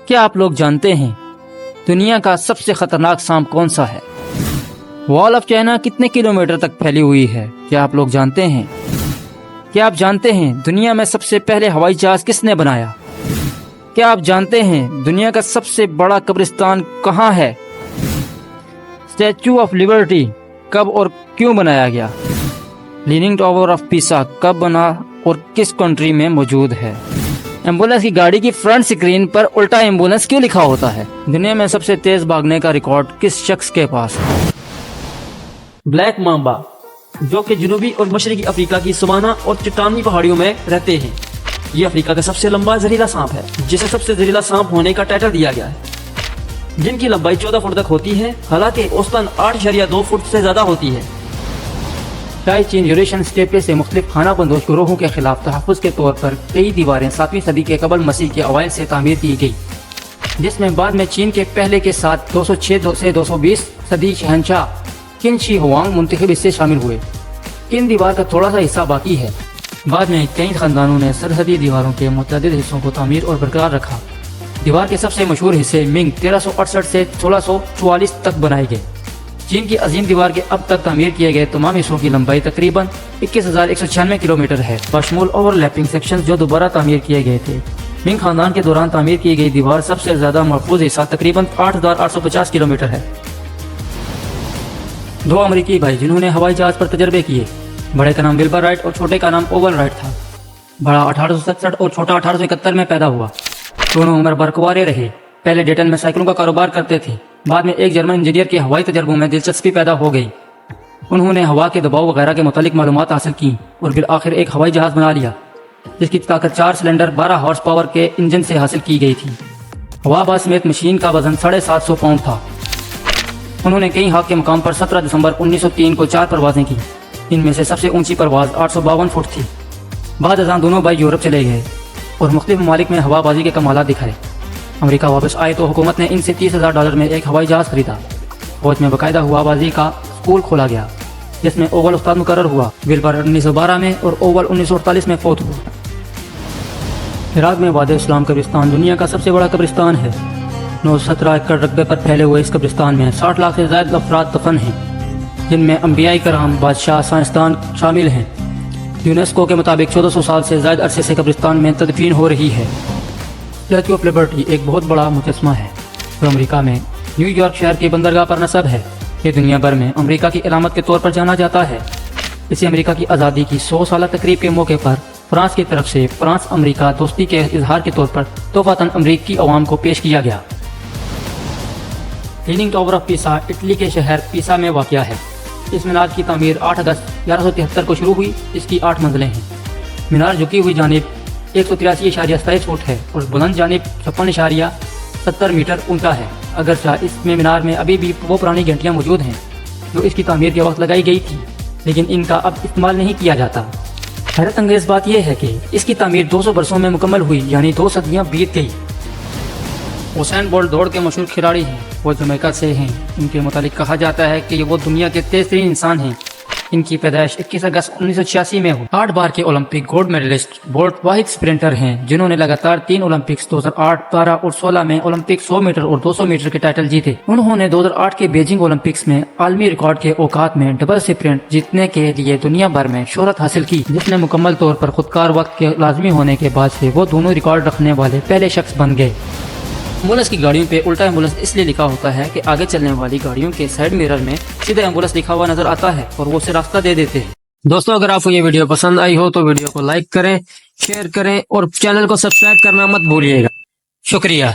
کیا آپ لوگ جانتے ہیں دنیا کا سب سے خطرناک سانپ کون سا ہے؟ وال آف چائنا کتنے کلومیٹر تک پھیلی ہوئی ہے؟ کیا آپ لوگ جانتے ہیں؟ کیا آپ جانتے ہیں دنیا میں سب سے پہلے ہوائی جہاز کس نے بنایا؟ کیا آپ جانتے ہیں دنیا کا سب سے بڑا قبرستان کہاں ہے؟ اسٹیچو آف لبرٹی کب اور کیوں بنایا گیا؟ لیننگ ٹاور آف پیسا کب بنا اور کس کنٹری میں موجود ہے؟ ایمبولینس کی گاڑی کی فرنٹ سکرین پر الٹا ایمبولینس کیوں لکھا ہوتا ہے؟ دنیا میں سب سے تیز بھاگنے کا ریکارڈ کس شخص کے پاس ہے؟ بلیک مامبا جو کہ جنوبی اور مشرقی افریقہ کی سوانہ اور چٹانی پہاڑیوں میں رہتے ہیں۔ یہ افریقہ کا سب سے لمبا زہریلا سانپ ہے جسے سب سے زہریلا سانپ ہونے کا ٹائٹل دیا گیا ہے، جن کی لمبائی 14 فٹ تک ہوتی ہے، حالانکہ اوسطاً 8.2 فٹ سے زیادہ ہوتی ہے۔ شاہی چین یوریشین اسٹیپے سے مختلف خانہ بندوش گروہوں کے خلاف تحفظ کے طور پر کئی دیواریں 7ویں صدی کے قبل مسیح کے اوائل سے تعمیر کی گئی، جس میں بعد میں چین کے پہلے کے ساتھ 206 سے 220 صدی شہنشاہ قن شی ہوانگ منتخب حصے شامل ہوئے۔ ان دیوار کا تھوڑا سا حصہ باقی ہے۔ بعد میں کئی خاندانوں نے سرحدی دیواروں کے متعدد حصوں کو تعمیر اور برقرار رکھا۔ دیوار کے سب سے مشہور حصے منگ 1368 سے 1644 تک بنائے گئے۔ چین کی عظیم دیوار کے اب تک تعمیر کیے گئے تمام حصوں کی لمبائی تقریباً 21,196 کلومیٹر ہے، بشمول اوور لیپنگ سیکشنز جو دوبارہ تعمیر کیے گئے تھے۔ منگ خاندان کے دوران تعمیر کی گئی دیوار سب سے زیادہ محفوظ حصہ تقریباً 8,850 کلومیٹر ہے۔ 2 امریکی بھائی جنہوں نے ہوائی جہاز پر تجربے کیے، بڑے کا نام ولبر رائٹ اور چھوٹے کا نام اوول رائٹ تھا۔ بڑا 1867 اور چھوٹا 1871 میں پیدا ہوا۔ دونوں عمر بھر کنوارے رہے۔ پہلے ڈیٹن میں سائیکلوں کا کاروبار کرتے تھے۔ بعد میں ایک جرمن انجینئر کے ہوائی تجربوں میں دلچسپی پیدا ہو گئی۔ انہوں نے ہوا کے دباؤ وغیرہ کے متعلق معلومات حاصل کی اور بالآخر ایک ہوائی جہاز بنا لیا جس کی طاقت 4 سلنڈر 12 ہارس پاور کے انجن سے حاصل کی گئی تھی۔ ہوا باز سمیت مشین کا وزن 750 پاؤنڈ تھا۔ انہوں نے کئی ہاک کے مقام پر 17 دسمبر 1903 کو 4 پروازیں کی۔ ان میں سے سب سے اونچی پرواز 852 فٹ تھی۔ بعد ازاں دونوں بھائی یورپ چلے گئے اور مختلف ممالک میں ہوا بازی کے کمالات دکھائے۔ امریکہ واپس آئے تو حکومت نے ان سے $30,000 میں ایک ہوائی جہاز خریدا۔ فوج میں باقاعدہ ہوا بازی کا اسکول کھولا گیا جس میں اوول استاد مقرر ہوا۔ ولبر 1912 میں اور اوول 1948 میں فوت ہوا۔ عراق میں وادی اسلام قبرستان دنیا کا سب سے بڑا قبرستان ہے۔ 917 ایکڑ رقبے پر پھیلے ہوئے اس قبرستان میں 60 لاکھ سے زائد افراد دفن ہیں، جن میں انبیاء کرام، بادشاہ، سائنسدان شامل ہیں۔ یونیسکو کے مطابق 1400 سال سے زائد عرصے سے قبرستان میں تدفین ہو رہی ہے۔ اسٹیچو آف لبرٹی ایک بہت بڑا مجسمہ ہے جو امریکہ میں نیو یارک شہر کی بندرگاہ پر نصب ہے۔ یہ دنیا بھر میں امریکہ کی علامت کے طور پر جانا جاتا ہے۔ اسے امریکہ کی آزادی کی 100 سالہ تقریب کے موقع پر فرانس کی طرف سے فرانس امریکہ دوستی کے اظہار کے طور پر تحفۃً امریکی عوام کو پیش کیا گیا۔ لیننگ ٹاور آف پیسا اٹلی کے شہر پیسا میں واقع ہے۔ اس مینار کی تعمیر 8 اگست 1173 کو شروع ہوئی۔ اس کی 8 منزلیں ہیں۔ مینار جھکی ہوئی جانب 183.27 فٹ ہے اور بلند جانب 56.70 میٹر اونچا ہے۔ اگرچہ اس میں مینار میں ابھی بھی وہ پرانی گھنٹیاں موجود ہیں جو اس کی تعمیر کے وقت لگائی گئی تھی، لیکن ان کا اب استعمال نہیں کیا جاتا۔ حیرت انگیز بات یہ ہے کہ اس کی تعمیر 200 برسوں میں مکمل ہوئی، یعنی 2 صدیاں بیت گئی۔ حسین بولٹ دوڑ کے مشہور کھلاڑی ہیں۔ وہ جمیکا سے ہیں۔ ان کے متعلق کہا جاتا ہے کہ وہ دنیا کے تیز ترین انسان ہیں۔ ان کی پیدائش 21 اگست 1986 میں ہوئی۔ 8 بار کے اولمپک گولڈ میڈلسٹ بولٹ واحد اسپرنٹر ہیں جنہوں نے لگاتار 3 اولمپکس 2008، 12 اور 16 میں اولمپک 100 میٹر اور 200 میٹر کے ٹائٹل جیتے۔ انہوں نے 2008 کے بیجنگ اولمپکس میں عالمی ریکارڈ کے اوقات میں ڈبل اسپرنٹ جیتنے کے لیے دنیا بھر میں شہرت حاصل کی، جس میں مکمل طور پر خودکار وقت کے لازمی ہونے کے بعد سے وہ دونوں ریکارڈ رکھنے والے پہلے شخص بن گئے۔ ایمبولینس کی گاڑیوں پہ الٹا ایمبولینس اس لیے لکھا ہوتا ہے کہ آگے چلنے والی گاڑیوں کے سائیڈ میرر میں سیدھا ایمبولینس لکھا ہوا نظر آتا ہے اور وہ اسے راستہ دے دیتے ہیں۔ دوستوں، اگر آپ کو یہ ویڈیو پسند آئی ہو تو ویڈیو کو لائک کریں، شیئر کریں اور چینل کو سبسکرائب کرنا مت بھولیے گا۔ شکریہ۔